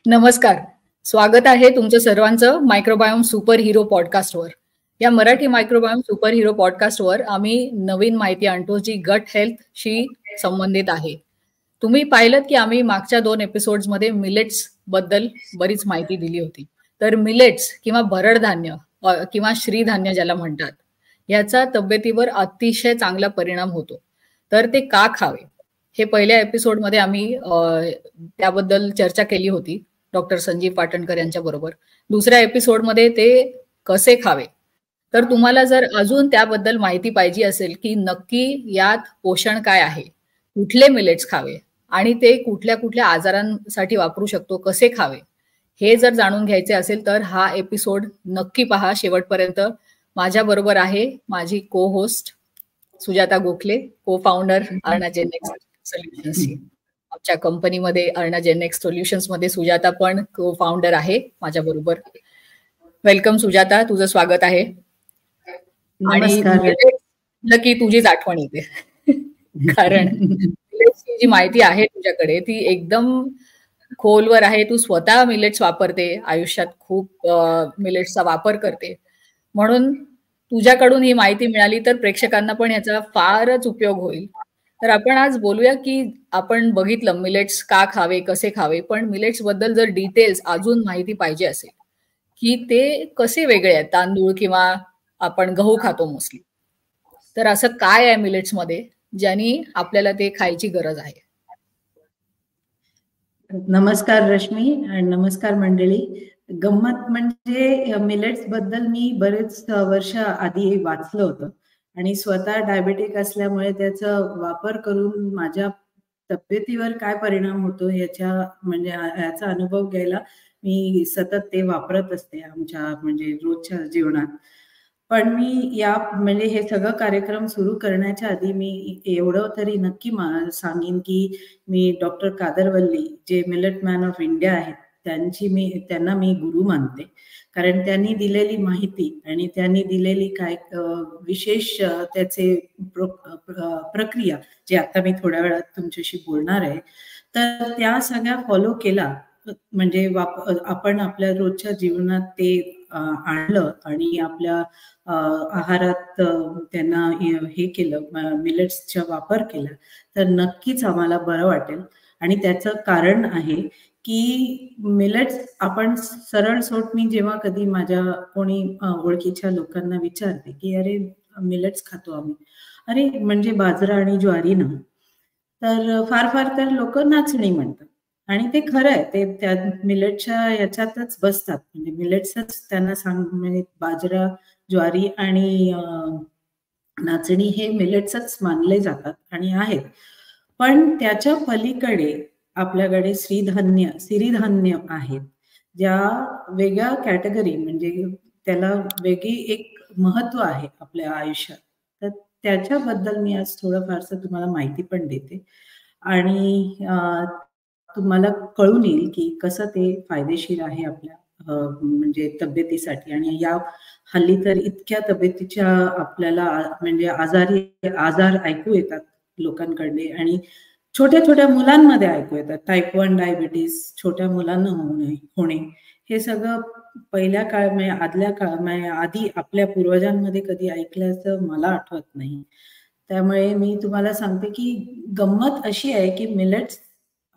नमस्कार. स्वागत आहे तुमचं सर्वांचं मायक्रोबायोम सुपर हिरो पॉडकास्टवर. या मराठी मायक्रोबायोम सुपर हिरो पॉडकास्टवर आम्ही नवीन माहिती आणतो जी गट हेल्थशी संबंधित आहे. तुम्ही पाहिलं की आम्ही मागच्या 2 एपिसोड्समध्ये मिलेट्स बद्दल बरीच माहिती दिली होती. तर मिलेट्स किंवा भरडधान्य किंवा श्रीधान्य ज्याला म्हणतात, याचा तब्येतीवर अतिशय चांगला परिणाम होतो. तर ते का खावे? हे पहिल्या एपिसोडमध्ये आम्ही त्याबद्दल चर्चा केली होती डॉक्टर संजीव पाटणकर यांच्या बरोबर. दुसऱ्या एपिसोडमध्ये ते कसे खावे. तर तुम्हाला जर अजून त्याबद्दल माहिती पाहिजे असेल की नक्की यात पोषण काय आहे, कुठले मिलेट्स खावे आणि ते कुठल्या कुठल्या आजारांसाठी वापरू शकतो, कसे खावे, हे जर जाणून घ्यायचे असेल तर हा एपिसोड नक्की पहा शेवटपर्यंत. माझ्या बरोबर आहे माझी को होस्ट सुजाता गोखले, को फाउंडर अर्णा जेनेक्स सोल्युशन्सची. आमच्या कंपनीमध्ये अर्णा जेनेक्स सोल्युशन्स मध्ये सुजाता पण को फाउंडर आहे माझ्या बरोबर. वेलकम सुजाता, तुझं स्वागत आहे. आणि की तुझीच आठवण येते कारण जी माहिती आहे तुझ्याकडे ती एकदम खोलवर आहे. तू स्वतः मिलेट्स वापरते, आयुष्यात खूप मिलेट्सचा वापर करते, म्हणून तुझ्याकडून ही माहिती मिळाली तर प्रेक्षकांना पण ह्याचा फारच उपयोग होईल. तर आपण आज बोलूया की आपण बघितलं मिलेट्स का खावे, कसे खावे, पण मिलेट्स बद्दल जर डिटेल्स अजून माहिती पाहिजे असेल की ते कसे वेगळे आहेत, तांदूळ किंवा आपण गहू खातो मोस्टली, तर असं काय आहे मिलेट्स मध्ये ज्यांनी आपल्याला ते खायची गरज आहे? नमस्कार रश्मी आणि नमस्कार मंडळी. गंमत म्हणजे मिलेट्स बद्दल मी बरेच वर्ष आधी वाचलं होतं आणि स्वतः डायबेटिक असल्यामुळे त्याचा वापर करून माझ्या तब्येतीवर काय परिणाम होतो याचा अनुभव घ्यायला मी सतत ते वापरत असते आमच्या रोजच्या जीवनात. पण मी हे सगळं कार्यक्रम सुरू करण्याच्या आधी मी एवढं तरी नक्की सांगेन की मी डॉक्टर कादरवल्ली जे मिलेट मॅन ऑफ इंडिया आहेत त्यांना मी गुरु मानते. कारण त्यांनी दिलेली माहिती आणि त्यांनी दिलेली काय विशेष त्याचे प्रक्रिया जे आता मी थोड्या वेळात तुमच्याशी बोलणार आहे, तर त्या सगळ्या फॉलो केला म्हणजे आपण आपल्या रोजच्या जीवनात ते आणलं आणि आपल्या आहारात त्यांना हे केलं, मिलेट्सचा वापर केला, तर नक्कीच आम्हाला बरं वाटेल. आणि त्याचं कारण आहे की मिलेट्स आपण सरळ सोट मी जेव्हा कधी माझ्या कोणी ओळखीच्या लोकांना विचारते की अरे मिलेट्स खातो आम्ही, अरे म्हणजे बाजरा आणि ज्वारी ना, तर फार तर लोक नाचणी म्हणतात. आणि ते खरं आहे, ते त्या मिलेटच्या याच्यातच बसतात. म्हणजे मिलेट्सच त्यांना म्हणजे बाजरा, ज्वारी आणि नाचणी हे मिलेट्सच मानले जातात आणि आहेत. पण त्याच्या पलीकडे आपल्याकडे सिरीधान्य आहेत, ज्या वेगळ्या कॅटेगरी म्हणजे त्याला वेगळी एक महत्व आहे आपल्या आयुष्यात. तर त्याच्याबद्दल मी आज थोडं फारसं तुम्हाला माहिती पण देते आणि तुम्हाला कळून येईल की कसं ते फायदेशीर आहे आपल्या म्हणजे तब्येतीसाठी. आणि या हल्ली तर इतक्या तब्येतीच्या आपल्याला म्हणजे आजार ऐकू येतात लोकांकडे आणि छोट्या छोट्या मुलांमध्ये ऐकू येतात. टाईप 1 डायबिटीस छोट्या मुलांना होणे हे सगळं पहिल्या आदल्या आधी आपल्या पूर्वजांमध्ये कधी ऐकल्याचं मला आठवत नाही. त्यामुळे मी तुम्हाला सांगते की गंमत अशी आहे की मिलेट्स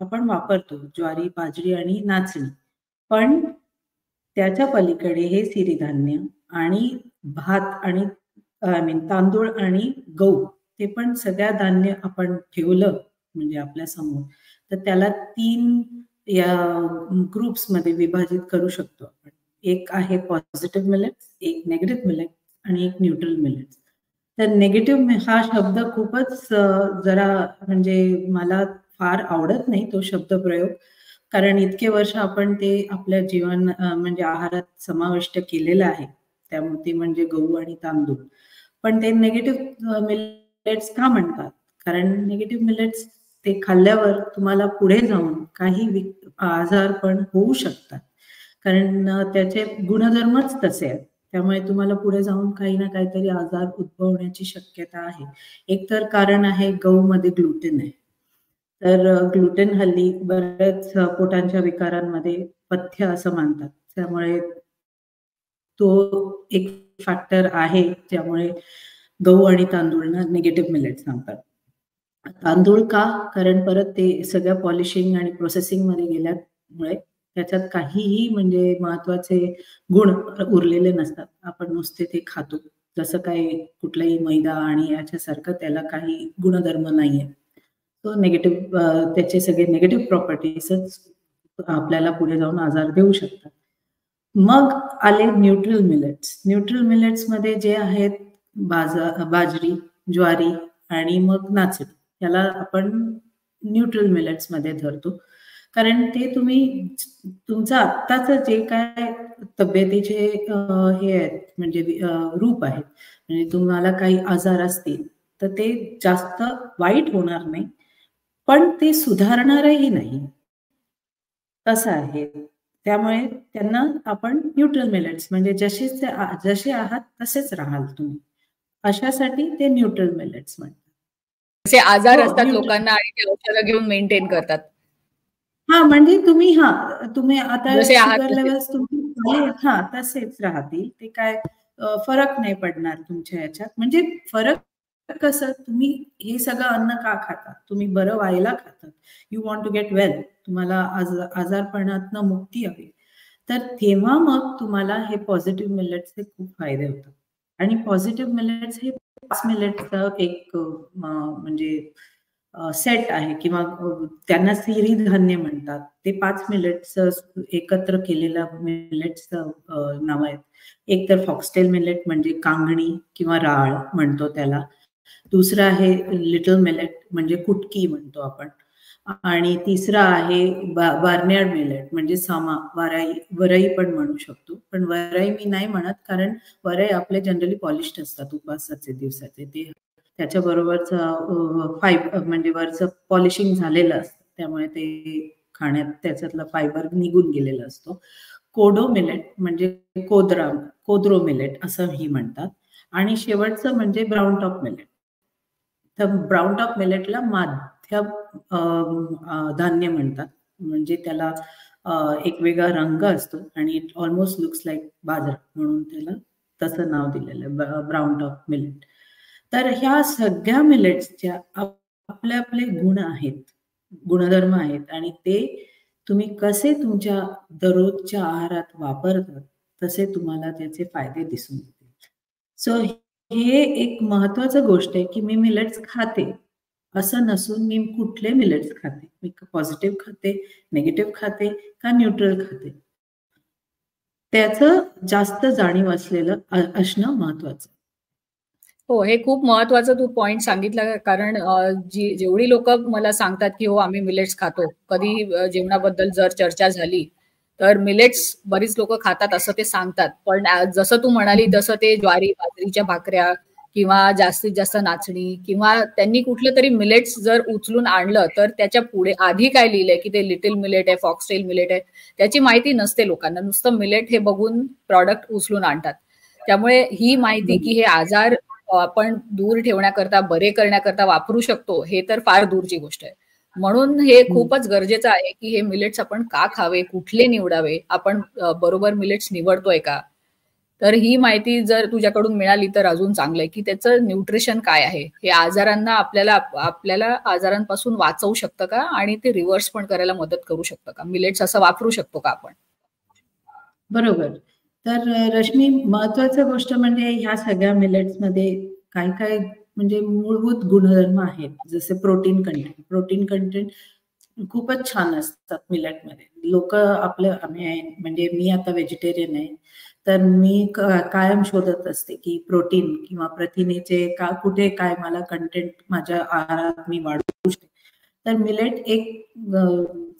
आपण वापरतो, ज्वारी, बाजरी आणि नाचणी, पण त्याच्या पलीकडे हे सिरीधान्य आणि भात आणि तांदूळ आणि गहू, ते पण सगळ्या धान्य आपण ठेवलं म्हणजे आपल्या समोर, तर त्याला 3 या ग्रुप्स मध्ये विभाजित करू शकतो आपण. एक आहे पॉझिटिव्ह मिलेट्स, एक नेगेटिव्ह मिलेट्स आणि एक न्यूट्रल मिलेट्स. तर नेगेटिव्ह हा शब्द खूपच जरा म्हणजे मला फार आवडत नाही तो शब्दप्रयोग, कारण इतके वर्ष आपण ते आपल्या जीवन म्हणजे आहारात समाविष्ट केलेलं आहे. त्यामुळे ते म्हणजे गहू आणि तांदूळ. पण ते नेगेटिव्ह मिलेट्स का म्हणतात? कारण नेगेटिव्ह मिलेट्स ते खाल्ल्यावर तुम्हाला पुढे जाऊन काही आजार पण होऊ शकतात, कारण त्याचे गुणधर्मच तसे आहेत. त्यामुळे तुम्हाला पुढे जाऊन काही ना काहीतरी आजार उद्भवण्याची शक्यता आहे. एक तर कारण आहे गहू मध्ये ग्लुटेन आहे, तर ग्लुटेन हल्ली बऱ्याच पोटांच्या विकारांमध्ये पथ्य असं मानतात, त्यामुळे तो एक फॅक्टर आहे ज्यामुळे गहू आणि तांदूळना निगेटिव्ह मिलेट सांगतात. तांदूळ का? कारण परत ते सगळ्या पॉलिशिंग आणि प्रोसेसिंग मध्ये गेल्यामुळे त्याच्यात काहीही म्हणजे महत्वाचे गुण उरलेले नसतात. आपण नुसते ते खातो, जसं काही कुठलाही मैदा आणि याच्यासारखं त्याला काही गुणधर्म नाहीये. तो निगेटिव्ह त्याचे सगळे निगेटिव्ह प्रॉपर्टीजच आपल्याला पुढे जाऊन आजार देऊ शकतात. मग आले न्यूट्रल मिलेट्स. न्यूट्रल मिलेट्स मध्ये जे आहेत बाजरी, ज्वारी आणि मग नाचणी, याला आपण न्यूट्रल मिलेट्स मध्ये धरतो. कारण ते तुम्ही तुमचं आत्ताच जे काय तब्येतीचे हे आहेत म्हणजे रूप आहेत, म्हणजे तुम्हाला काही आजार असतील तर ते जास्त वाईट होणार नाही, पण ते सुधारणारही नाही, तसं आहे. त्यामुळे त्यांना आपण न्यूट्रल मिलेट्स म्हणजे जसे आहात तसेच राहाल तुम्ही, अशासाठी ते न्यूट्रल मिलेट्स म्हणतात. असे आजार असतात लोकांना आणि ते औषधं घेऊन मेंटेन करतात. हा, म्हणजे तुम्ही आता जसे आहात शुगर तसे. लेवल्स तुमचे तसेच राहतील, ते काय फरक नाही पडणार तुमच्या याच्यात. म्हणजे फरक कसं, तुम्ही हे सगळं अन्न का खाता? तुम्ही बरं व्हायला खातात, you want to get well, तुम्हाला आजारपणातनं मुक्ती हवी, तर तेव्हा मग तुम्हाला हे पॉझिटिव्ह मिलेट्सचे खूप फायदे होतात. आणि पॉझिटिव्ह मिलेट्स हे 5 मिलेट्सचं एक म्हणजे सेट आहे किंवा त्यांना सिरीधान्य म्हणतात. ते 5 मिलेट्स एकत्र केलेला मिलेट्सचं नाव आहेत. एक तर फॉक्सटेल मिलेट म्हणजे कांगणी किंवा राळ म्हणतो त्याला. दुसरं आहे लिटल मिलेट म्हणजे कुटकी म्हणतो आपण. आणि तिसरा आहे बार्नियार्ड मिलेट म्हणजे सामा, वरई पण म्हणू शकतो. पण वरई मी नाही म्हणत, कारण वरई आपले जनरली पॉलिश्ड असतात उपवासाचे दिवसाचे, ते त्याच्याबरोबरच म्हणजे वरचं पॉलिशिंग झालेलं असतं, त्यामुळे ते खाण्यात त्याच्यातला फायबर निघून गेलेला असतो. कोडो मिलेट म्हणजे कोद्रो मिलेट असंही म्हणतात. आणि शेवटचं म्हणजे ब्राऊन टॉप मिलेट. तर ब्राऊन टॉप मिलेटला माध्यम धान्य म्हणतात, म्हणजे त्याला एक वेगळा रंग असतो आणि इट ऑलमोस्ट लुक्स लाईक बाजरा, म्हणून त्याला तसं नाव दिलेलं आहे, ब्राऊन टॉप मिलेट. तर ह्या सगळ्या मिलेट्सच्या आपले आपले गुण आहेत, गुणधर्म आहेत, आणि ते तुम्ही कसे तुमच्या दररोजच्या आहारात वापरतात तसे तुम्हाला त्याचे फायदे दिसून येतील. सो हे एक महत्वाचं गोष्ट आहे की मी मिलेट्स खाते असं नसून मी कुठले मिलेट्स खाते, मी पॉझिटिव्ह खाते, निगेटिव्ह खाते का न्यूट्रल खाते, त्याचं जास्त जाणीव असलेलं असणं महत्वाचं. हो, हे खूप महत्वाचं तू पॉइंट सांगितलं, कारण जेवढी लोक मला सांगतात की हो आम्ही मिलेट्स खातो, कधी जेवणाबद्दल जर चर्चा झाली तर मिलेट्स बरीच लोक खातात असं ते सांगतात. पण जसं तू म्हणाली तसं ते ज्वारी बाजरीच्या भाकऱ्या किंवा जास्तीत जास्त नाचणी किंवा त्यांनी कुठलं तरी मिलेट्स जर उचलून आणलं तर त्याच्या पुढे आधी काय लिहिलंय की ते लिटिल मिलेट आहे, फॉक्सटेल मिलेट आहे, त्याची माहिती नसते लोकांना. नुसतं मिलेट हे बघून प्रॉडक्ट उचलून आणतात. त्यामुळे ही माहिती की हे आजार आपण दूर ठेवण्याकरता, बरे करण्याकरता वापरू शकतो, हे तर फार दूरची गोष्ट आहे. म्हणून हे खूपच गरजेचं आहे की हे मिलेट्स आपण का खावे, कुठले निवडावे, आपण बरोबर मिलेट्स निवडतोय का. तर ही माहिती जर तुझ्याकडून मिळाली तर अजून चांगलं आहे की त्याचं न्यूट्रिशन काय आहे, हे आजारांना आपल्याला आजारांपासून वाचवू शकतं का आणि ते रिव्हर्स पण करायला मदत करू शकतं का, मिलेट्स असं वापरू शकतो का आपण. बरोबर. तर रश्मी, महत्वाचं गोष्ट म्हणजे ह्या सगळ्या मिलेट्स मध्ये काय काय म्हणजे मूलभूत गुणधर्म आहेत, जसे प्रोटीन कंटेंट खूपच छान असतात मिलेटमध्ये. लोक म्हणजे मी आता व्हेजिटेरियन आहे, तर मी कायम शोधत असते की प्रोटीन किंवा प्रथिनेचे कुठे काय मला कंटेंट माझ्या आहारात मी वाढवू शकते. तर मिलेट एक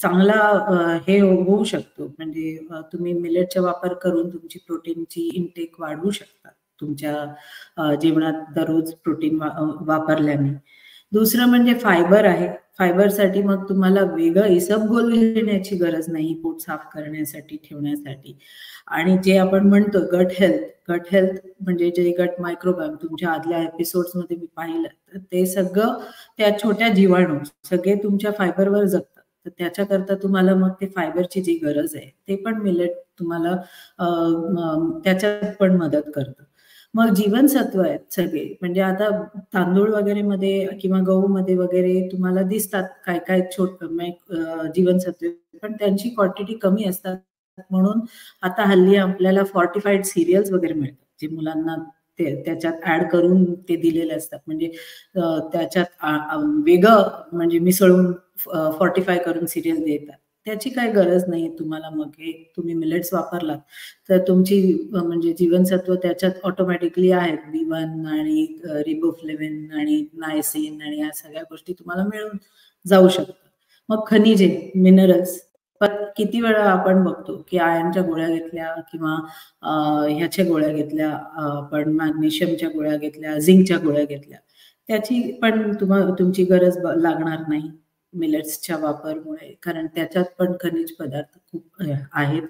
चांगला हे होऊ शकतो, म्हणजे तुम्ही मिलेटचा वापर करून तुमची प्रोटीनची इनटेक वाढवू शकता तुमच्या जेवणात दररोज प्रोटीन वापरल्याने. दुसरं म्हणजे फायबर आहे. फायबरसाठी मग तुम्हाला वेगळं इसबगोल घेण्याची गरज नाही पोट साफ करण्यासाठी ठेवण्यासाठी. आणि जे आपण म्हणतो गट हेल्थ म्हणजे जे गट मायक्रोबायोम तुमच्या आदल्या एपिसोड्समध्ये मी पाहिलं, तर ते सगळं त्या छोट्या जीवाणू सगळे तुमच्या फायबरवर जगतात. तर त्याच्याकरता तुम्हाला मग ते फायबरची जी गरज आहे ते पण मिलेट तुम्हाला त्याच्यात पण मदत करतं. मग जीवनसत्व आहेत सगळे, म्हणजे आता तांदूळ वगैरे मध्ये किंवा गहू मध्ये वगैरे तुम्हाला दिसतात काय काय जीवनसत्व, पण त्यांची क्वांटिटी कमी असतात. म्हणून आता हल्ली आपल्याला फॉर्टिफाईड सिरियल्स वगैरे मिळतात, जे मुलांना त्याच्यात ऍड करून ते दिलेले असतात. म्हणजे त्याच्यात वेगळं म्हणजे मिसळून फॉर्टिफाय करून सिरियल देतात. त्याची काही गरज नाही तुम्हाला. मग हे तुम्ही मिलेट्स वापरलात तर तुमची म्हणजे जीवनसत्व त्याच्यात ऑटोमॅटिकली आहेत. B1 आणि रिबोफ्लेविन आणि नायसिन आणि या सगळ्या गोष्टी तुम्हाला मिळून जाऊ शकतात. मग खनिजे, मिनरल्स, किती वेळा आपण बघतो की आयर्नच्या गोळ्या घेतल्या किंवा ह्याच्या गोळ्या घेतल्या, आपण मॅग्नेशियमच्या गोळ्या घेतल्या, झिंकच्या गोळ्या घेतल्या, त्याची पण तुमची गरज लागणार नाही मिलेट्सच्या वापरमुळे, कारण त्याच्यात पण खनिज पदार्थ खूप आहेत.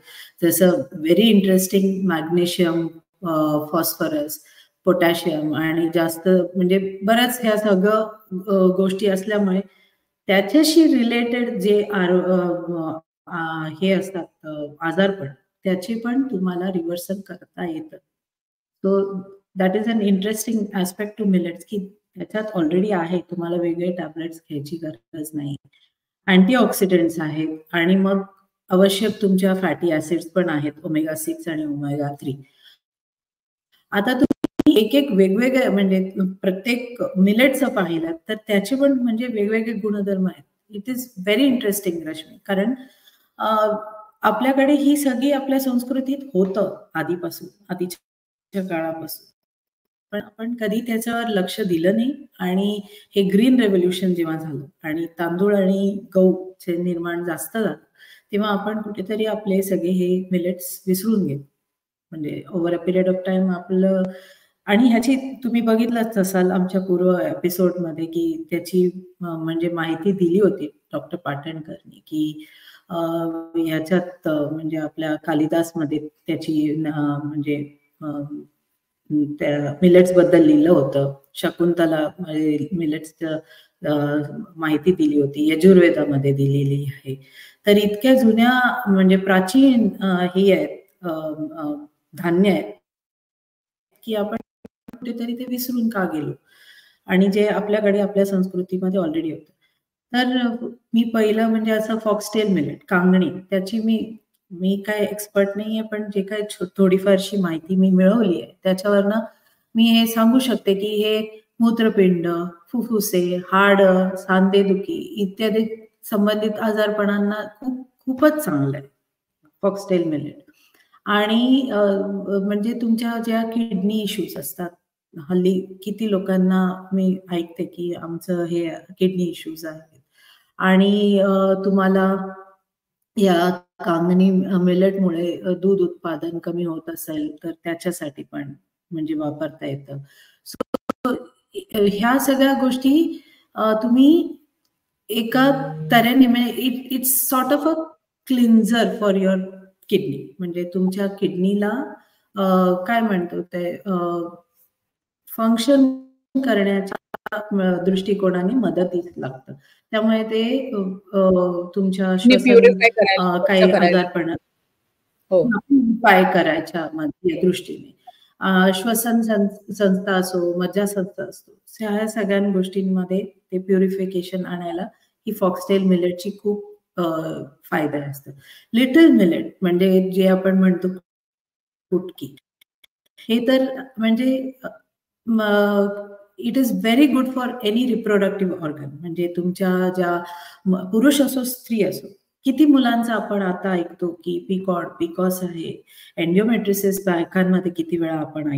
जसं very interesting magnesium, phosphorus, potassium आणि जास्त म्हणजे बऱ्याच ह्या सगळं गोष्टी असल्यामुळे त्याच्याशी रिलेटेड जे हे असतात आजारपण, त्याचे पण तुम्हाला रिव्हर्सल करता येतं. So that is an interesting aspect to millets की त्याच्यात ऑलरेडी आहे, तुम्हाला वेगळे टॅबलेट्स घ्यायची गरज नाही. अँटीऑक्सिडंट्स आहेत आणि मग आवश्यक तुमच्या फॅटी ऍसिड्स पण आहेत, ओमेगा 6 आणि ओमेगा 3. आता तुम्ही एक एक वेगवेगळे म्हणजे प्रत्येक मिलेटचं पाहिलं तर त्याचे पण म्हणजे वेगवेगळे गुणधर्म आहेत. It is very interesting Rashmi, कारण आपल्याकडे ही सगळी आपल्या संस्कृतीत होतं आधीच्या काळापासून, पण आपण कधी त्याच्यावर लक्ष दिलं नाही. आणि हे ग्रीन रेव्होल्युशन जेव्हा झालं आणि तांदूळ आणि गहूचे निर्माण जास्त झालं, तेव्हा आपण कुठेतरी आपले सगळे हे मिलेट्स विसरून गेलो. म्हणजे over a period of time आपलं, आणि ह्याची तुम्ही बघितलंच असाल आमच्या पूर्व एपिसोडमध्ये की त्याची म्हणजे माहिती दिली होती डॉक्टर पाटणकरनी की ह्याच्यात म्हणजे आपल्या कालिदासमध्ये त्याची म्हणजे त्या मिलेट्स बद्दल लिहिलं होतं. शकुंतला मिलेट्सचं माहिती दिली होती, यजुर्वेदामध्ये दिलेली आहे. तर इतक्या जुन्या म्हणजे प्राचीन ही आहेत धान्य आहेत की आपण कुठेतरी ते विसरून का गेलो, आणि जे आपल्याकडे आपल्या संस्कृतीमध्ये ऑलरेडी होतं. तर मी पहिलं म्हणजे असं फॉक्सटेल मिलेट, कांगणी, त्याची मी काय एक्सपर्ट नाहीये, पण जे काय थोडीफारशी माहिती मी मिळवली आहे त्याच्यावरनं मी हे सांगू शकते की हे मूत्रपिंड, फुफ्फुसे, हाड, सांधेदुखी इत्यादी संबंधित आजारपणांना खूपच चांगलं आहे फॉक्सटेल मिलेट. आणि म्हणजे तुमच्या ज्या किडनी इश्यूज असतात, हल्ली किती लोकांना मी ऐकते की आमचं हे किडनी इश्यूज आहेत, आणि तुम्हाला या कांगणी मिलेटमुळे दूध उत्पादन कमी होत असेल तर त्याच्यासाठी पण म्हणजे वापरता येतं. सो ह्या सगळ्या गोष्टी तुम्ही एका तऱ्हेने म्हणजे it's sort of a cleanser for your kidney, म्हणजे तुमच्या किडनीला काय म्हणतो ते फंक्शन करण्याच्या दृष्टिकोनाने मदतीस लागतं. त्यामुळे ते तुमच्या श्वसन काही आजारपण उपाय करायच्या दृष्टीने श्वसन संस्था असो, मज्जासंस्था असो, ह्या सगळ्या गोष्टींमध्ये ते प्युरिफिकेशन आणायला ही फॉक्सटेल मिलेटची खूप फायदा असतो. लिटल मिलेट म्हणजे जे आपण म्हणतो कुटकी, हे तर म्हणजे it is very good for any reproductive organ. म्हणजे तुमच्या ज्या पुरुष असो स्त्री असो, किती मुलांचं आपण आता ऐकतो की पीकॉस आहे, एंडिओमेट्रिसिस बायकांमध्ये किती वेळा आपण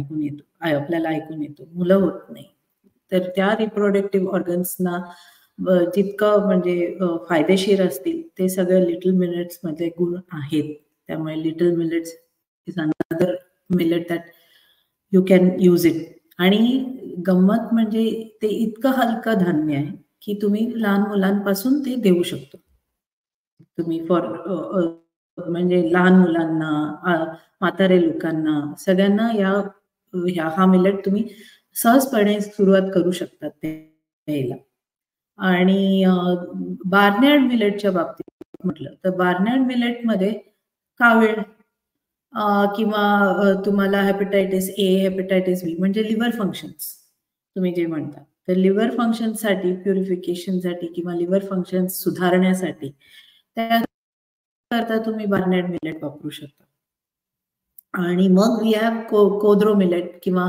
आपल्याला ऐकून येतो, मुलं होत नाही. तर त्या रिप्रोडक्टिव्ह ऑर्गन्सना जितकं म्हणजे फायदेशीर असतील ते सगळे लिटल मिलेट्स मध्ये गुण आहेत. त्यामुळे little millets is another millet that you can use it. आणि गंमत म्हणजे ते इतकं हलकं धान्य आहे की तुम्ही लहान मुलांपासून ते देऊ शकतो. तुम्ही म्हणजे लहान मुलांना, म्हातारे लोकांना, सगळ्यांना हा मिलेट तुम्ही सहजपणे सुरुवात करू शकतात ते द्यायला. आणि बार्नयार्ड मिलेटच्या बाबतीत म्हटलं तर बार्नयार्ड मिलेटमध्ये कावीळ किंवा तुम्हाला हेपॅटायटिस ए, हेपॅटायटिस बी म्हणजे लिव्हर फंक्शन्स तुम्ही जे म्हणता, तर लिव्हर फंक्शनसाठी, प्युरिफिकेशनसाठी किंवा लिव्हर फंक्शन सुधारण्यासाठी त्याकरता तुम्ही बार्नयार्ड मिलेट वापरू शकता. आणि मग वी हॅव कोद्रो मिलेट किंवा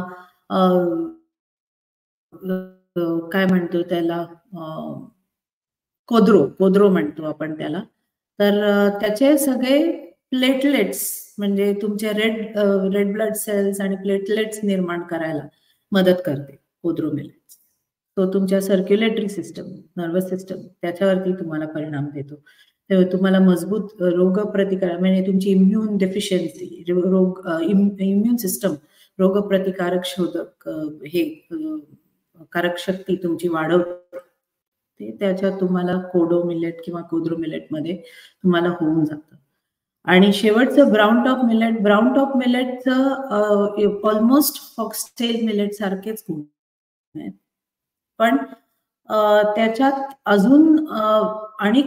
काय म्हणतो त्याला, कोद्रो म्हणतो आपण त्याला. तर त्याचे सगळे प्लेटलेट्स म्हणजे तुमचे रेड ब्लड सेल्स आणि प्लेटलेट्स निर्माण करायला मदत करते कोद्रो मिलेट्स. तो तुमच्या सर्क्युलेटरी सिस्टम, नर्वस सिस्टम त्याच्यावरती तुम्हाला परिणाम देतो. तेव्हा तुम्हाला मजबूत रोगप्रतिकार म्हणजे तुमची इम्युन डेफिशियन्सी, इम्युन सिस्टम, रोगप्रतिकारक शोधक हे कारक शक्ती तुमची वाढवते. ते त्याच्यात तुम्हाला कोडो मिलेट किंवा कोद्रो मिलेट मध्ये तुम्हाला होऊन जातं. आणि शेवटचं ब्राऊन टॉप मिलेटचं ऑलमोस्ट फॉक्सटेल मिलेट सारखेच गुण आहेत, पण त्याच्यात अजून आणि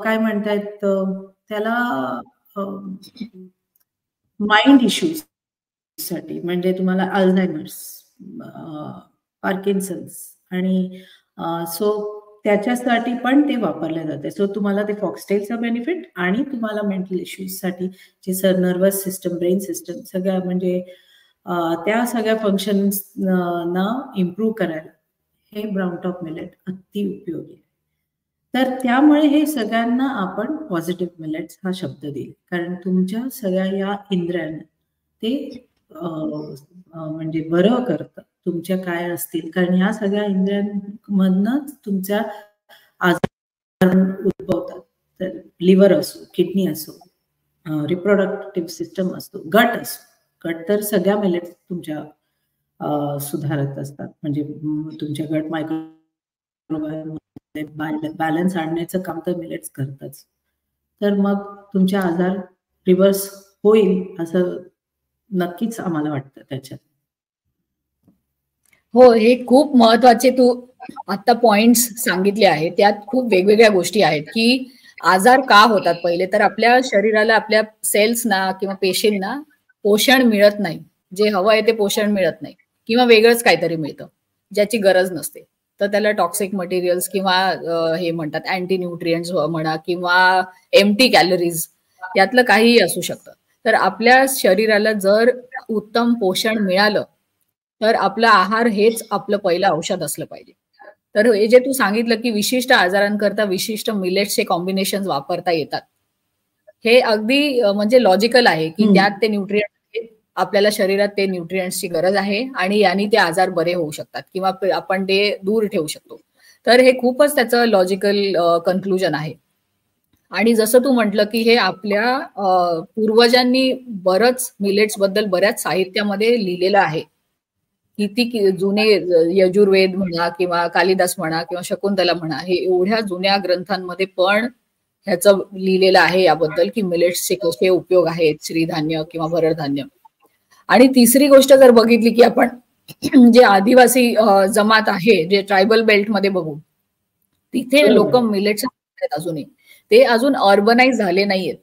काय म्हणतायत त्याला, माइंड इश्यूज साठी म्हणजे तुम्हाला अल्झायमर्स, पार्किन्सन्स आणि सो त्याच्यासाठी पण ते वापरले जाते. सो तुम्हाला ते फॉक्सटेलचा बेनिफिट आणि तुम्हाला मेंटल इश्यूज साठी जे नर्वस सिस्टम, ब्रेन सिस्टम सगळ्या म्हणजे त्या सगळ्या फंक्शन्स ना इम्प्रूव्ह करायला हे ब्राऊन टॉप मिलेट अति उपयोगी आहे. तर त्यामुळे हे सगळ्यांना आपण पॉझिटिव्ह मिलेट्स हा शब्द देईल, कारण तुमच्या सगळ्या या इंद्रियांना ते म्हणजे बरं करतं. तुमच्या काय असतील, कारण ह्या सगळ्या इंद्रियांमधनच तुमच्या आजार उद्भवतात. तर लिव्हर असो, किडनी असो, रिप्रोडक्टिव्ह सिस्टम असतो, गट असो. गट तर सगळ्या मिलेट्स तुमच्या सुधारत असतात. म्हणजे तुमच्या गट मायक्रोबायोम बॅलन्स आणण्याचं काम तर मिलेट्स करतच. तर मग तुमचे आजार रिव्हर्स होईल असं नक्कीच आम्हाला वाटतं त्याच्यात. हो, हे खूप महत्वाचे तू आता पॉइंट्स सांगितले आहेत. त्यात खूप वेगवेगळ्या गोष्टी आहेत की आजार का होतात. पहिले तर आपल्या शरीराला, आपल्या सेल्सना किंवा पेशींना पोषण मिळत नाही. जे हवं आहे ते पोषण मिळत नाही किंवा वेगळंच काहीतरी मिळतं ज्याची गरज नसते. तर त्याला टॉक्सिक मटेरियल्स किंवा हे म्हणतात अँटी न्यूट्रिएंट्स म्हणा किंवा एम्प्टी कॅलरीज यातलं काहीही असू शकतं. तर आपल्या शरीराला जर उत्तम पोषण मिळालं तर आपला आहार हेच आपलं पहिलं औषध असलं पाहिजे. तर हे जे तू सांगितलं की विशिष्ट आजारांकरता विशिष्ट मिलेट्सचे कॉम्बिनेशन वापरता येतात, हे अगदी म्हणजे लॉजिकल आहे की त्यात ते न्यूट्रिएंट, आपल्याला शरीरात ते न्यूट्रिएंट्सची गरज आहे आणि यांनी ते आजार बरे होऊ शकतात किंवा आपण ते दूर ठेवू शकतो. तर हे खूपच त्याचं लॉजिकल कन्क्लुजन आहे. आणि जसं तू म्हटलं की हे आपल्या पूर्वजांनी बरंच मिलेट्स बद्दल बऱ्याच साहित्यामध्ये लिहिलेलं आहे. किती जुने यजुर्वेद म्हणा किंवा कालिदास म्हणा किंवा शकुंतला म्हणा, हे एवढ्या जुन्या ग्रंथांमध्ये पण ह्याचं लिहिलेलं आहे याबद्दल की मिलेट्सचे कसे उपयोग आहेत, श्रीधान्य किंवा भरडधान्य. आणि तिसरी गोष्ट जर बघितली की आपण जे आदिवासी जमात आहे, जे ट्रायबल बेल्ट मध्ये बघू, तिथे लोक मिलेट्स अजूनही, ते अजून अर्बनाइज झाले नाहीयेत.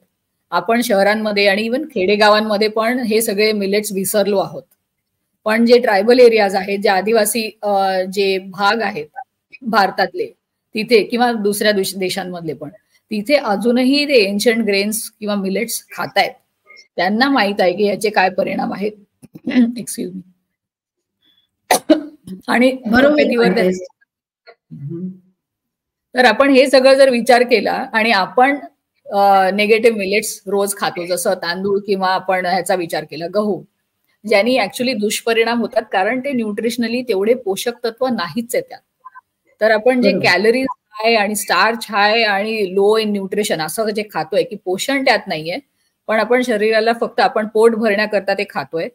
आपण शहरांमध्ये आणि इव्हन खेडेगावांमध्ये पण हे सगळे मिलेट्स विसरलो आहोत. पण जे ट्रायबल एरियाज आहेत, जे आदिवासी जे भाग आहेत भारतातले तिथे किंवा दुसऱ्या देशांमधले पण, तिथे अजूनही ते एन्शंट ग्रेन्स किंवा मिलेट्स खातायत. त्यांना माहित आहे की याचे काय परिणाम आहेत. Excuse me. आणि बरोबर. तर आपण हे सगळं जर विचार केला आणि आपण नेगेटिव्ह मिलेट्स रोज खातो, जसं तांदूळ किंवा आपण ह्याचा विचार केला गहू, ज्यांनी ऍक्च्युअली दुष्परिणाम होतात कारण ते न्यूट्रिशनली तेवढे पोषक तत्व नाहीच आहेत त्यात. तर आपण जे कॅलरीज हाय आणि स्टार्च हाय आणि लो इन न्यूट्रिशन असं जे खातोय की पोषण त्यात नाहीये, पण आपण शरीराला फक्त आपण पोट भरण्याकरता ते खातोय.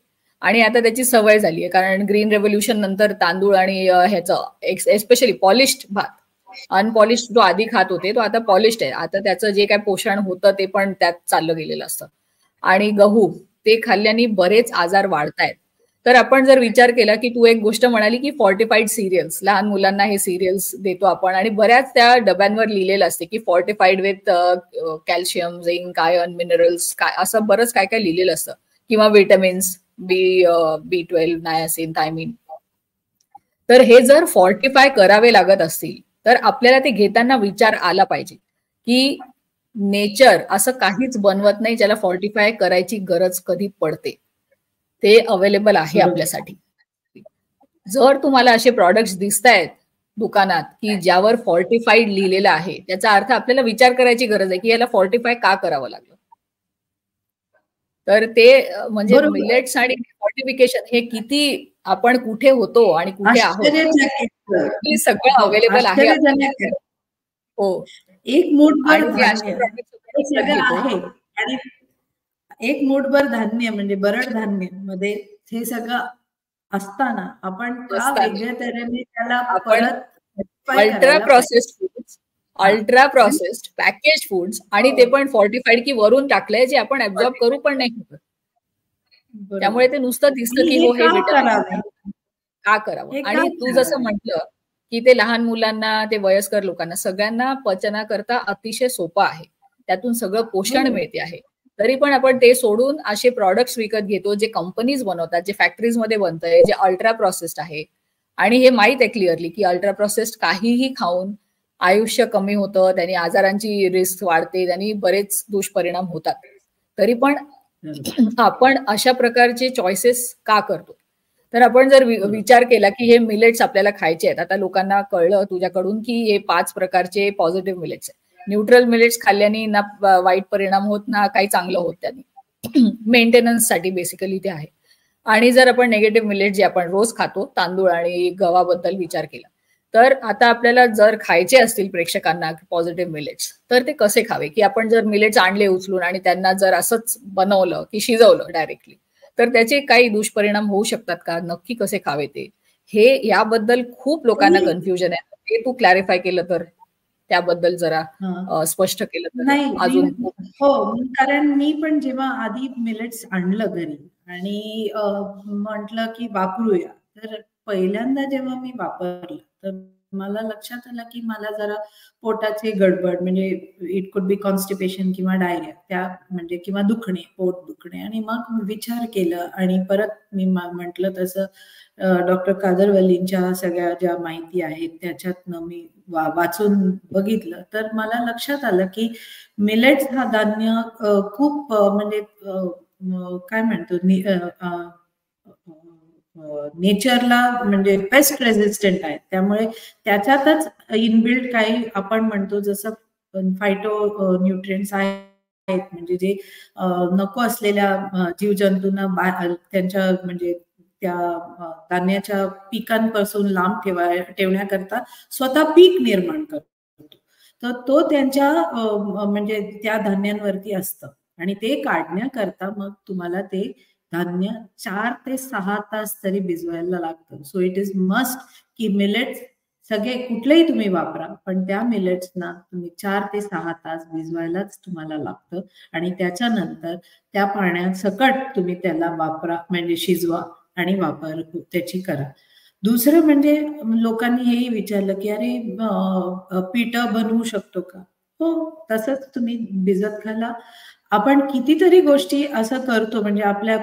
आणि आता त्याची सवय झाली आहे, कारण ग्रीन रेव्होल्युशन नंतर तांदूळ आणि ह्याचं एस्पेशली पॉलिश्ड भात अनपॉलिश जो आधी खात होते तो आता पॉलिश्ड आहे. आता त्याचं जे काय पोषण होतं ते पण त्यात चाललं गेलेलं असतं. आणि गहू ते खाल्ल्याने बरेच आजार वाढतायत. तर आपण जर विचार केला की तू एक गोष्ट म्हणाली की फॉर्टिफाईड सिरियल्स, लहान मुलांना हे सिरियल्स देतो आपण आणि बऱ्याच त्या डब्यांवर लिहिलेलं असते की fortified with calcium, zinc, iron, minerals, काय असं बरंच काय काय लिहिलेलं असतं, किंवा विटामिन्स B12, नायासिन, थायमिन. तर हे जर फॉर्टिफाय करावे लागत असतील तर आपल्याला ते घेताना विचार आला पाहिजे की नेचर असं काहीच बनवत नाही ज्याला फॉर्टिफाय करायची गरज कधी पडते. ते अवेलेबल आहे आपल्यासाठी. जर तुम्हाला असे प्रॉडक्ट्स दिसत आहेत दुकानात की ज्यावर फॉर्टिफाईड लिहिलेलं आहे, त्याचा अर्थ आपल्याला विचार करायची गरज आहे की याला फॉर्टिफाय का करावं लागलं. तर ते म्हणजे मिलेट्स आणि फॉर्टिफिकेशन हे किती आपण कुठे होतो आणि कुठे आहोत हे सगळं अवेलेबल आहे. हो, एक मूठभर धान्य हे सगळं आहे आणि एक मूठभर धान्य म्हणजे बरड धान्य मध्ये हे सगळं असताना आपण का वेगळ्या तऱ्हेने त्याला परत ultra processed foods, ultra processed package foods आणि ते पण फॉर्टिफाईड की वरून टाकलंय जे आपण ऍब्झॉर्ब करू पण नाही शकत. त्यामुळे ते नुसतं दिसतं की हो हे विटामिन का करावं. आणि तू जसं म्हटलं की ते लहान मुलांना, ते वयस्कर लोकांना, सगळ्यांना पचनाकरता अतिशय सोपं आहे, त्यातून सगळं पोषण मिळते आहे. तरी पण आपण ते सोडून असे प्रॉडक्ट्स विकत घेतो जे कंपनीज बनवतात, जे फॅक्टरीज मध्ये बनतंय, जे अल्ट्रा प्रोसेस्ड आहे. आणि हे माहित आहे क्लिअरली की अल्ट्रा प्रोसेस्ड काहीही खाऊन आयुष्य कमी होतं, त्यांनी आजारांची रिस्क वाढते, त्यांनी बरेच दुष्परिणाम होतात. तरी पण आपण अशा प्रकारचे चॉईसेस का करतो. तर आपण जर विचार केला की हे मिलेट्स आपल्याला खायचे आहेत, आता लोकांना कळलं तुझ्याकडून की हे 5 प्रकारचे पॉझिटिव्ह मिलेट्स आहेत. न्यूट्रल मिलेट्स खाल्ल्याने ना वाईट परिणाम होत ना काही चांगलं होत त्यांनी, मेंटेनन्ससाठी बेसिकली ते आहे. आणि जर आपण नेगेटिव्ह मिलेट जे आपण रोज खातो, तांदूळ आणि गव्हाबद्दल विचार केला, तर आता आपल्याला जर खायचे असतील प्रेक्षकांना पॉझिटिव्ह मिलेट्स, तर ते कसे खावे. की आपण जर मिलेट्स आणले उचलून आणि त्यांना जर असंच बनवलं की शिजवलं डायरेक्टली, तर त्याचे काही दुष्परिणाम होऊ शकतात का, नक्की कसे खावे ते, हे याबद्दल खूप लोकांना कन्फ्युजन आहे. हे तू क्लॅरिफाय केलं तर, त्याबद्दल जरा स्पष्ट केलं तर अजून. हो, कारण मी पण जेव्हा आधी मिलेट्स आणलं घरी आणि म्हटलं की वापरूया, तर पहिल्यांदा जेव्हा मी वापरलं तर मला लक्षात आलं की मला जरा पोटाचे गडबड, म्हणजे इट कुड बी कॉन्स्टिपेशन किंवा डायरिया, त्या म्हणजे किंवा दुखणे, पोट दुखणे. आणि मग विचार केलं आणि परत मी म्हटलं तसं डॉक्टर कादरवल्लींच्या सगळ्या ज्या माहिती आहेत त्याच्यातनं मी वाचून बघितलं, तर मला लक्षात आलं की मिलेट्स हा धान्य खूप म्हणजे काय म्हणतो नेचरला म्हणजे पेस्ट रेझिस्टंट आहे. त्यामुळे त्याच्यातच इनबिल्ट काही आपण म्हणतो जसं फायटो न्यूट्रिएंट्स आहेत, म्हणजे जे नको असलेल्या जीवजंतूंना त्यांच्या म्हणजे त्या धान्याच्या पिकांपासून लांब ठेवण्याकरता स्वतः पीक निर्माण करतो. तर तो त्यांच्या म्हणजे त्या धान्यांवरती असतं आणि ते काढण्याकरता मग तुम्हाला ते धान्य 4 ते 6 तास तरी भिजवायला लागतं. सो इट इज मस्ट की मिलेट्स सगळे कुठलेही तुम्ही वापरा, पण त्या मिलेट्सना तुम्ही 4 ते 6 तास भिजवायलाच तुम्हाला लागतं. आणि त्याच्यानंतर त्या पाण्यात सकट तुम्ही त्याला वापरा, म्हणजे शिजवा आणि वापर त्याची करा. दुसरं म्हणजे लोकांनी हेही विचारलं की अरे पिठं बनवू शकतो का. हो, तसंच तुम्ही भिजत घाला. आपण कितीतरी गोष्टी असं करतो, म्हणजे आपल्या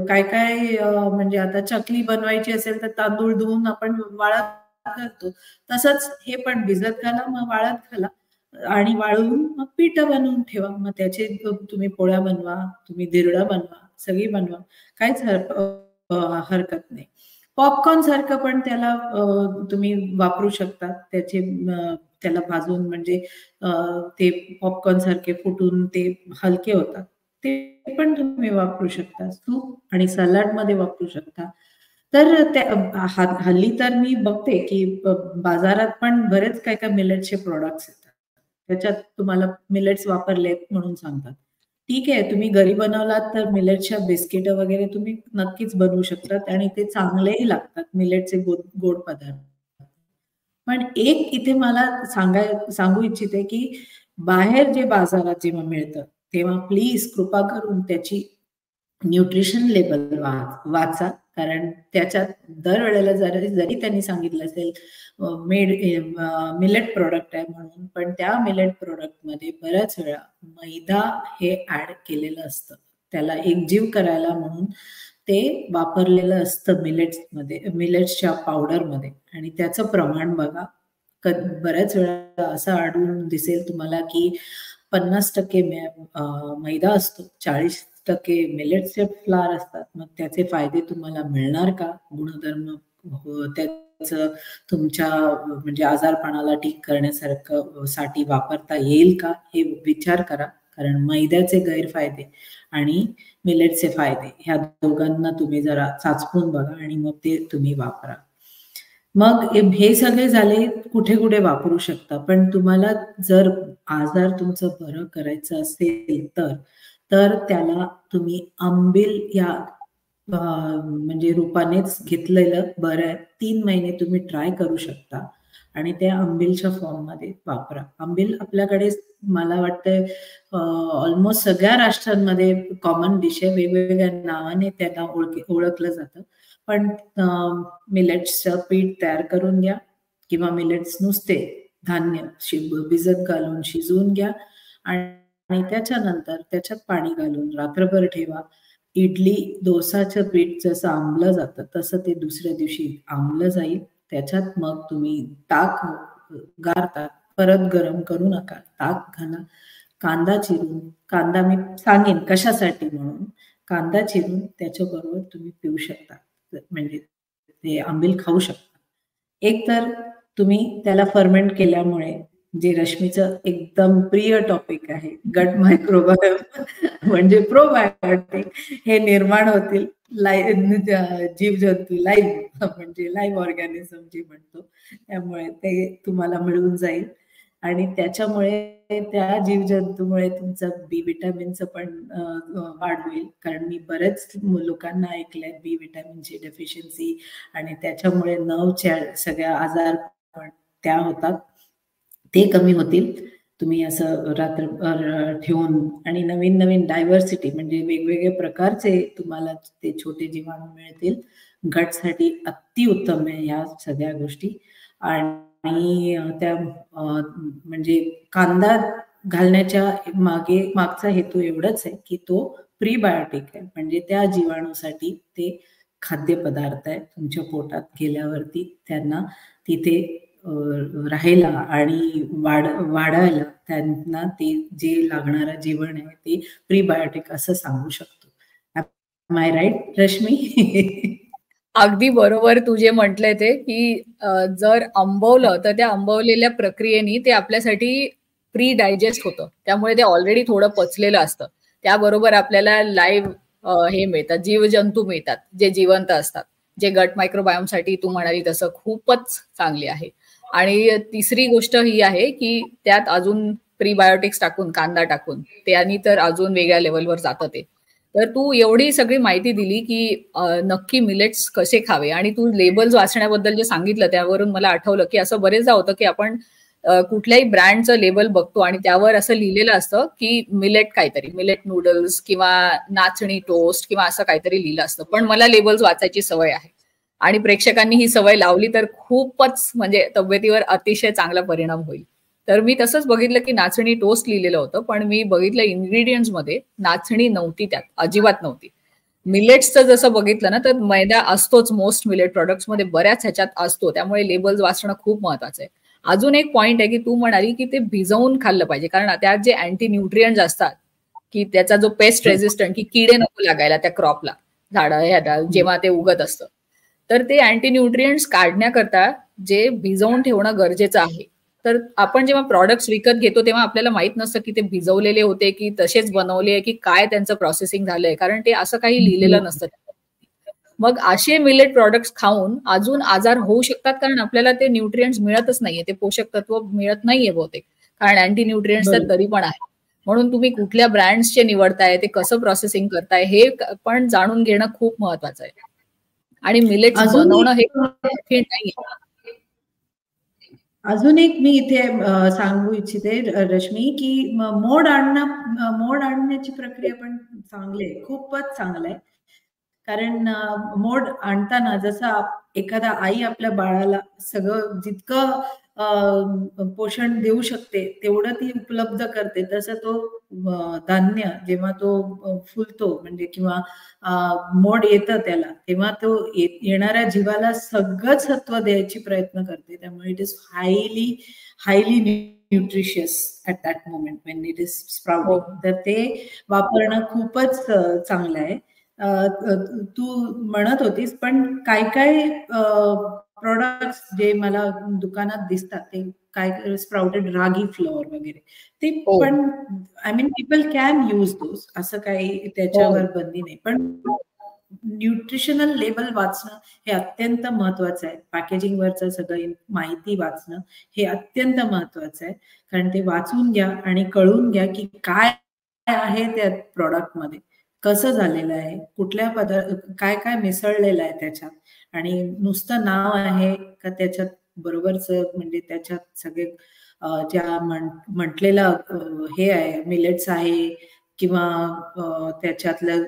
काय काय म्हणजे आता चकली बनवायची असेल तर तांदूळ धुवून आपण वाळत घालतो, तसंच हे पण भिजत घाला, मग वाळत घाला आणि वाळवून मग पिठं बनवून ठेवा. मग त्याचे तुम्ही पोळ्या बनवा, तुम्ही धिरडं बनवा, सगळी बनवा, काहीच हरकत नाही. पॉपकॉर्न सारखं पण त्याला तुम्ही वापरू शकता. त्याला भाजून म्हणजे ते पॉपकॉर्न सारखे फुटून ते हलके होतात, ते पण तुम्ही वापरू शकता. सूप आणि सलाड मध्ये वापरू शकता. तर हल्ली तर मी बघते की बाजारात पण बरेच काय काय मिलेट्सचे प्रोडक्ट्स येतात, त्याच्यात तुम्हाला मिलेट्स वापरलेत म्हणून सांगतात. ठीक आहे, तुम्ही घरी बनवलात तर मिलेट्सच्या बिस्किट वगैरे तुम्ही नक्कीच बनवू शकतात आणि ते चांगलेही लागतात, मिलेटचे गोड पदार्थ. पण एक इथे मला सांगू इच्छिते की बाहेर जे बाजारात जेव्हा मिळतं तेव्हा प्लीज कृपा करून त्याची न्यूट्रिशन लेबल वाचा, कारण त्याच्यात दरवेळेला जरी त्यांनी सांगितलं असेल मिलेट प्रोडक्ट आहे म्हणून, पण त्या मिलेट प्रोडक्ट मध्ये बऱ्याच वेळा मैदा हे ऍड केलेलं असतं, त्याला एकजीव करायला म्हणून ते वापरलेलं असतं मिलेट्सच्या पावडरमध्ये, आणि त्याचं प्रमाण बघा. बऱ्याच वेळा असं आढळून दिसेल तुम्हाला की 50% मैदा असतो, 40% मिलेट्सचे फ्लावर असतात. मग त्याचे फायदे तुम्हाला मिळणार का? गुणधर्म त्याचं तुमच्या म्हणजे आजारपणाला ठीक करण्यासारखं साठी वापरता येईल का, हे विचार करा. कारण मैद्याचे गैरफायदे आणि मिलेटचे फायदे ह्या दोघांना तुम्ही जरा चाचपून बघा आणि मग ते तुम्ही वापरा. मग हे सगळे झाले कुठे कुठे वापरू शकता. पण तुम्हाला जर आजार तुमचं बरं करायचं असेल तर त्याला तुम्ही आंबील या म्हणजे रूपानेच घेतलेलं बरं आहे. 3 महिने तुम्ही ट्राय करू शकता आणि त्या आंबीलच्या फॉर्म मध्ये वापरा. आंबील आपल्याकडे मला वाटतंय ऑलमोस्ट सगळ्या राष्ट्रांमध्ये कॉमन डिश आहे, वेगवेगळ्या नावाने त्याला ओळखलं जातं. पण मिलेट्सचं पीठ तयार करून घ्या किंवा मिलेट्स नुसते धान्य भिजत घालून शिजवून घ्या आणि त्याच्यानंतर त्याच्यात पाणी घालून रात्रभर ठेवा. इडली डोसाचं पीठ जसं आंबलं जातं तसं ते दुसऱ्या दिवशी आंबलं जाईल. त्याच्यात मग तुम्ही ताक गारता, परत गरम करू नका, ताक घाला, कांदा चिरून, कांदा मी सांगेन कशासाठी म्हणून, कांदा चिरून त्याच्याबरोबर तुम्ही पिऊ शकता, म्हणजे ते आंबील खाऊ शकता. एक तर तुम्ही त्याला फर्मेंट केल्यामुळे जे रश्मीचं एकदम प्रिय टॉपिक आहे गट मायक्रोबायोम म्हणजे प्रोबायोटिक हे निर्माण होतील जीवजंतू लाईव्ह म्हणजे लाईव्ह ऑर्गॅनिझम जे म्हणतो, त्यामुळे ते तुम्हाला मिळून जाईल आणि त्याच्यामुळे त्या जीवजंतूमुळे तुमचं बी विटॅमिनचं पण वाढ होईल. कारण मी बरेच लोकांना ऐकलंय बी विटॅमिनची डेफिशियन्सी आणि त्याच्यामुळे नर्वच्या सगळ्या आजार पण त्या होतात, ते कमी होतील तुम्ही असं रात्रभर ठेवून. आणि नवीन नवीन डायव्हर्सिटी म्हणजे वेगवेगळे प्रकारचे तुम्हाला ते छोटे जीवाणू मिळतील. गटसाठी अतिउत्तम आहे ह्या सगळ्या गोष्टी. आणि त्या म्हणजे कांदा घालण्याच्या मागचा हेतू एवढंच आहे की तो प्रीबायोटिक आहे, म्हणजे त्या जीवाणूसाठी ते खाद्यपदार्थ आहे. तुमच्या पोटात गेल्यावरती त्यांना तिथे राहायला आणि वाढायला त्यांना ते जे लागणारं जीवन आहे ते प्रीबायोटिक असं सांगू शकतो. Am I right Rashmi? अगदी बरोबर तू जे म्हटलंय ते की जर आंबवलं तर त्या आंबवलेल्या प्रक्रियेने ते आपल्यासाठी प्री डायजेस्ट होतं, त्यामुळे ते ऑलरेडी थोडं पचलेलं असतं. त्याबरोबर आपल्याला लाईव्ह हे मिळतात, जीवजंतू मिळतात जे जिवंत असतात, जे गट मायक्रोबायोम साठी तू म्हणाली तसं खूपच चांगली आहे. आणि तिसरी गोष्ट ही आहे की त्यात अजून प्रीबायोटिक्स टाकून, कांदा टाकून, त्यानी तर अजून वेगळ्या लेवलवर जातं ते. तर तू एवढी सगळी माहिती दिली की नक्की मिलेट्स कसे खावे, आणि तू लेबल्स वाचण्याबद्दल जे सांगितलं त्यावरून मला आठवलं की असं बरेचदा होतं की आपण कुठल्याही ब्रँडचं लेबल बघतो आणि त्यावर असं लिहिलेलं असतं की मिलेट काहीतरी, मिलेट नूडल्स किंवा नाचणी टोस्ट किंवा असं काहीतरी लिहिलं असतं. पण मला लेबल्स वाचायची सवय आहे आणि प्रेक्षकांनी ही सवय लावली तर खूपच म्हणजे तब्येतीवर अतिशय चांगला परिणाम होईल. तर मी तसंच बघितलं की नाचणी टोस्ट लिहिलेलं होतं, पण मी बघितलं इन्ग्रेडियंट्स मध्ये नाचणी नव्हती, त्यात अजिबात नव्हती. मिलेट्सचं जसं बघितलं ना तर मैदा असतोच मोस्ट मिलेट प्रोडक्ट्स मध्ये, बऱ्याच ह्याच्यात असतो, त्यामुळे लेबल्स वाचणं खूप महत्वाचं आहे. अजून एक पॉइंट आहे की तू म्हणाली की ते भिजवून खाल्लं पाहिजे, कारण त्यात जे अँटी न्यूट्रियंट्स असतात की त्याचा जो पेस्ट रेझिस्टंट की किडे नको लागायला त्या क्रॉपला, झाडं जेव्हा ते उगत असतं, तर ते अँटी न्यूट्रियंट्स काढण्याकरता जे भिजवून ठेवणं गरजेचं आहे. तर आपण जेव्हा प्रॉडक्ट्स विकत घेतो तेव्हा आपल्याला माहित नसतं की ते भिजवलेले होते की तसेच बनवले की काय त्यांचं प्रोसेसिंग झालंय, कारण ते असं काही लिहिलेलं नसतं. मग असे मिलेट प्रॉडक्ट्स खाऊन अजून आजार होऊ शकतात, कारण आपल्याला ते न्यूट्रियंट्स मिळतच नाहीये, ते पोषक तत्व मिळत नाहीये बहुतेक, कारण अँटी न्यूट्रियंट्स तर तरी पण आहे. म्हणून तुम्ही कुठल्या ब्रँड्सचे निवडताय, ते कसं प्रोसेसिंग करताय हे पण जाणून घेणं खूप महत्वाचं आहे. आणि मिलेट्स बनवणं हे कठीण नाहीये. अजून एक मी इथे सांगू इच्छिते रश्मी, की मोड आणण्याची प्रक्रिया पण चांगली आहे, खूपच चांगलं आहे. कारण मोड आणताना जसं एखादा आई आपल्या बाळाला सगळं जितकं पोषण देऊ शकते तेवढं ती उपलब्ध करते, तसं तो धान्य जेव्हा तो फुलतो म्हणजे किंवा मोड येतं त्याला, तेव्हा तो येणाऱ्या जीवाला सगळं सत्व द्यायची प्रयत्न करते. त्यामुळे it is highly nutritious at that moment Wien it is sprouting. तर ते वापरणं खूपच चांगलं आहे. तू म्हणत होतीस, पण काय काय प्रोडक्ट्स जे मला दुकानात दिसतात ते काय स्प्राउटेड रागी फ्लोअर वगैरे, ते पण I mean people can use those, असं काही त्याच्यावर बंदी नाही. पण न्यूट्रिशनल लेवल वाचणं हे अत्यंत महत्वाचं आहे. पॅकेजिंग वरचं सगळं माहिती वाचणं हे अत्यंत महत्वाचं आहे. कारण ते वाचून घ्या आणि कळून घ्या की काय आहे त्या प्रोडक्ट मध्ये, कसं झालेलं आहे, कुठल्या काय काय मिसळलेलं आहे त्याच्यात, आणि नुसतं नाव आहे का त्याच्यात बरोबरच, म्हणजे त्याच्यात सगळे ज्या म्हटलेलं हे आहे मिलेट्स आहे किंवा त्याच्यातलं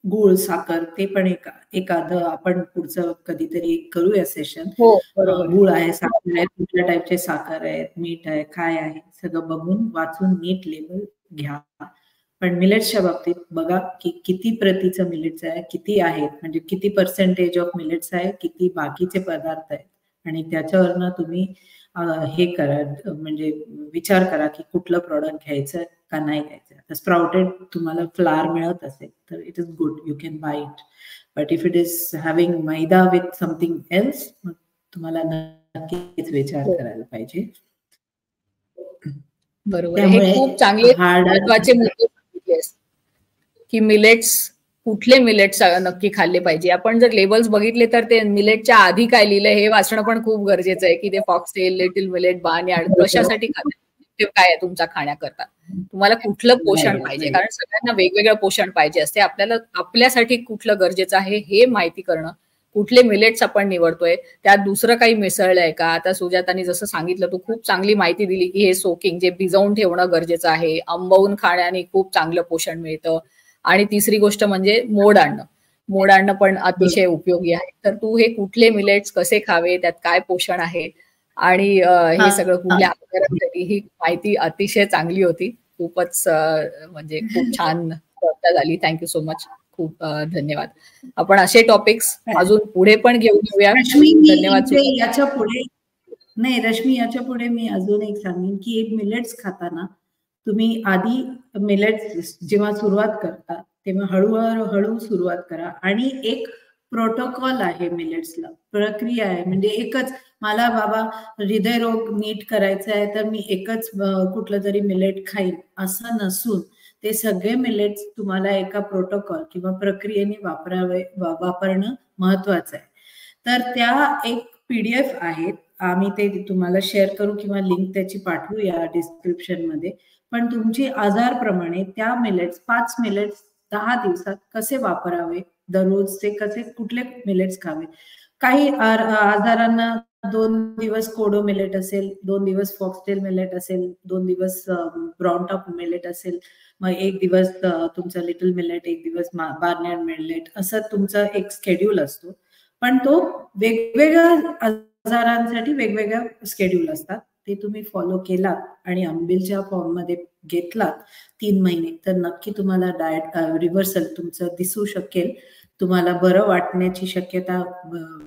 गुळ साखर, ते पण एखादं आपण पुढचं कधीतरी करूया सेशन. गुळ आहे, साखर आहे, कुठल्या टाईपचे साखर आहे, मीठ आहे, काय आहे, सगळं बघून वाचून नीट लेबल घ्या. पण मिलेट्सच्या बाबतीत बघा की किती प्रतीचं मिलेट्स आहे, किती आहेत, म्हणजे किती पर्सेंटेज ऑफ मिलेट्स आहे, किती बाकीचे पदार्थ आहेत, आणि त्याच्यावरनं तुम्ही हे करा, म्हणजे विचार करा की कुठलं प्रोडक्ट घ्यायचं का नाही घ्यायचं. स्प्राउटेड तुम्हाला फ्लावर मिळत असेल तर it is good, you can buy it. But if it is having maida with something else, तुम्हाला नक्कीच विचार करायला पाहिजे. बरोबर, हे खूप चांगले महत्वाचे मुद्दे सांगितलेस की मिलेट्स, कुठले मिलेट्स नक्की खाल्ले पाहिजे. आपण जर लेबल्स बघितले तर ते मिलेटच्या आधी काय लिहिलंय हे वाचणं पण खूप गरजेचं आहे, की ते फॉक्सटेल, लिटिल मिलेट, बार्नयार्ड कशासाठी खाते, काय आहे तुमच्या खाण्याकरता, तुम्हाला कुठलं पोषण पाहिजे. कारण सगळ्यांना वेगवेगळं पोषण पाहिजे असते. आपल्याला आपल्यासाठी कुठलं गरजेचं आहे हे माहिती करणं, कुठले मिलेट्स आपण निवडतोय, त्यात दुसरं काही मिसळलंय का. आता सुजातानी जसं सांगितलं, तू खूप चांगली माहिती दिली की हे सोकिंग, जे भिजवून ठेवणं गरजेचं आहे, आंबवून खाण्याने खूप चांगलं पोषण मिळतं. आणि तिसरी गोष्ट म्हणजे मोड आणणं पण अतिशय उपयोगी आहे. तर तू हे कुठले मिलेट्स कसे खावे, त्यात काय पोषण आहे आणि हे सगळं कुठल्या आजारांसाठी, ही माहिती अतिशय चांगली होती. खूपच म्हणजे खूप छान चर्चा झाली. थँक्यू सो मच, खूप धन्यवाद. आपण असे टॉपिक्स अजून पुढे पण घेऊया. धन्यवाद. याच्या पुढे नाही रश्मी, याच्या पुढे मी अजून एक सांगेन की एक मिलेट्स खाताना तुम्ही आधी मिलेट्स जेव्हा सुरुवात करता तेव्हा हळूहळू सुरुवात करा. आणि एक प्रोटोकॉल आहे मिलेट्सला, प्रक्रिया आहे. म्हणजे एकच मला बाबा हृदयरोग नीट करायचा आहे तर मी एकच कुठलं तरी मिलेट खाईन असं नसून, ते सगळे मिलेट्स तुम्हाला एका प्रोटोकॉल किंवा प्रक्रियेने वापरणं महत्वाचं आहे. तर त्या एक PDF आहेत, आम्ही ते तुम्हाला शेअर करू किंवा लिंक त्याची पाठवू या डिस्क्रिप्शन मध्ये. पण तुमची आजारप्रमाणे त्या मिलेट्स, 5 मिलेट्स 10 दिवसात कसे वापरावे, दररोजचे कसे कुठले मिलेट्स खावे. काही आजारांना 2 दिवस कोडो मिलेट असेल, 2 दिवस फॉक्सटेल मिलेट असेल, 2 दिवस ब्राउन टॉप मिलेट असेल, मग 1 दिवस तुमचं लिटल मिलेट, 1 दिवस बार्नयार्ड मिलेट, असं तुमचं एक शेड्यूल असतो. पण तो वेगवेगळ्या आजारांसाठी वेगवेगळ्या शेड्यूल असतात. ते तुम्ही फॉलो केलात आणि अंबिलच्या फॉर्म मध्ये घेतलात 3 महिने, तर नक्की तुम्हाला डाएट रिव्हर्सल तुमचं दिसू शकेल. तुम्हाला बरं वाटण्याची शक्यता,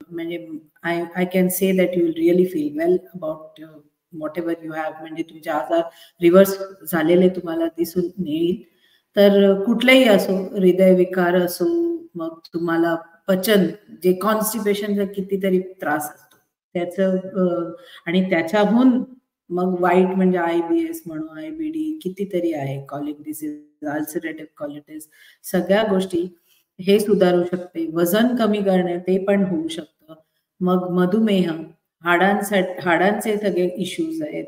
म्हणजे I can say that you will really feel well about what ever you have. म्हणजे तुमचे आजार रिव्हर्स झालेले तुम्हाला दिसून येईल. तर कुठलेही असो, हृदयविकार असो, मग तुम्हाला पचन, जे कॉन्स्टिपेशनचा कितीतरी त्रास असतो त्याचं, आणि त्याच्याहून मग वाईट म्हणजे IBS म्हणू, IBD कितीतरी आहे, कॉलिक डिसीज, अल्सरेटिव्ह कॉलिटिस, सगळ्या गोष्टी हे सुधारू शकते. वजन कमी करणे ते पण होऊ शकतं. मग मधुमेह, हाडांचे सगळे इश्यूज आहेत.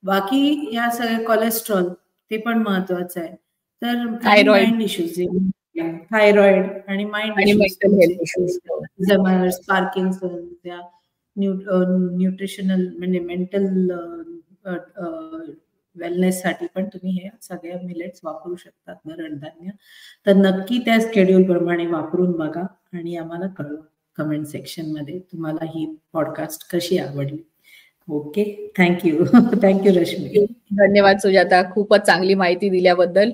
बाकी या सगळे कोलेस्ट्रॉल ते पण महत्वाचं आहे. तर माइंड इश्यूज, थायरॉइड आणि माइंड इश्यूज, पार्किन्सन, न्यूट्रिशनल म्हणजे मेंटल वेलनेस साठी पण तुम्ही हे सगळ्या मिलेट्स वापरू शकतात भरडधान्य. तर नक्की त्या शेड्यूल प्रमाणे वापरून बघा आणि आम्हाला कळवा कमेंट सेक्शन मध्ये तुम्हाला ही पॉडकास्ट कशी आवडली. Okay, thank you. थँक्यू रश्मी. धन्यवाद सुजाता, खूपच चांगली माहिती दिल्याबद्दल.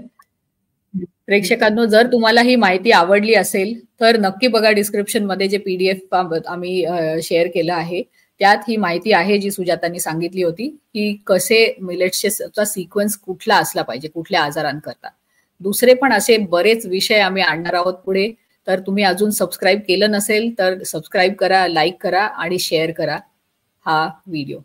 प्रेक्षकांनो, जर तुम्हाला ही माहिती आवडली असेल तर नक्की बघा डिस्क्रिप्शन मध्ये जे PDF आम्ही शेअर केलं आहे त्यात ही माहिती आहे जी सुजातांनी सांगितली होती की कसे मिलेट्सचा सिक्वेन्स कुठला असला पाहिजे कुठल्या आजारांकरता. दुसरे पण असे बरेच विषय आम्ही आणणार आहोत पुढे. तर तुम्ही अजून सबस्क्राईब केलं नसेल तर सबस्क्राईब करा, लाईक करा आणि शेअर करा हा व्हिडिओ.